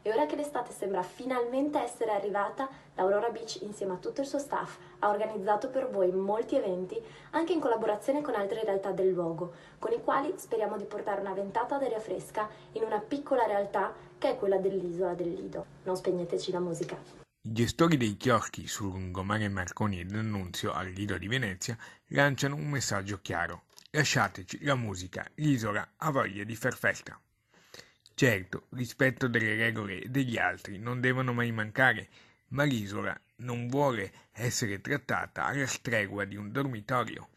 e ora che l'estate sembra finalmente essere arrivata, l'Aurora Beach insieme a tutto il suo staff ha organizzato per voi molti eventi anche in collaborazione con altre realtà del luogo, con i quali speriamo di portare una ventata d'aria fresca in una piccola realtà che è quella dell'isola del Lido. Non spegneteci la musica. I gestori dei chioschi sul lungomare Marconi e D'Annunzio al Lido di Venezia lanciano un messaggio chiaro: lasciateci la musica, l'isola ha voglia di far festa. Certo, rispetto delle regole degli altri non devono mai mancare, ma l'isola non vuole essere trattata alla stregua di un dormitorio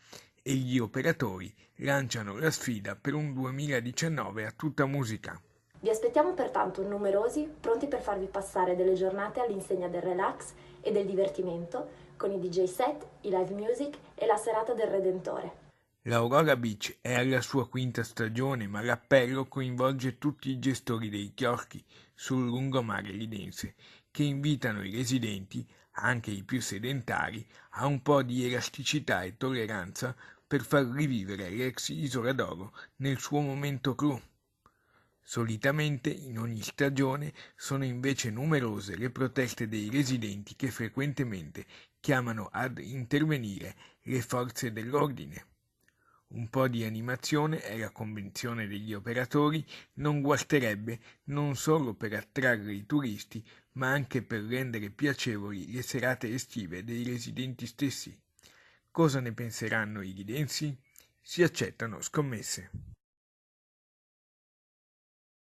e gli operatori lanciano la sfida per un 2019 a tutta musica. Vi aspettiamo pertanto numerosi, pronti per farvi passare delle giornate all'insegna del relax e del divertimento, con i DJ set, i live music e la serata del Redentore. L'Aurora Beach è alla sua quinta stagione, ma l'appello coinvolge tutti i gestori dei chioschi sul lungomare lidense, che invitano i residenti, anche i più sedentari, a un po' di elasticità e tolleranza per far rivivere l'ex Isola d'Oro nel suo momento clou. Solitamente in ogni stagione sono invece numerose le proteste dei residenti che frequentemente chiamano ad intervenire le forze dell'ordine. Un po' di animazione e la convenzione degli operatori non guasterebbe non solo per attrarre i turisti, ma anche per rendere piacevoli le serate estive dei residenti stessi. Cosa ne penseranno i lidensi? Si accettano scommesse.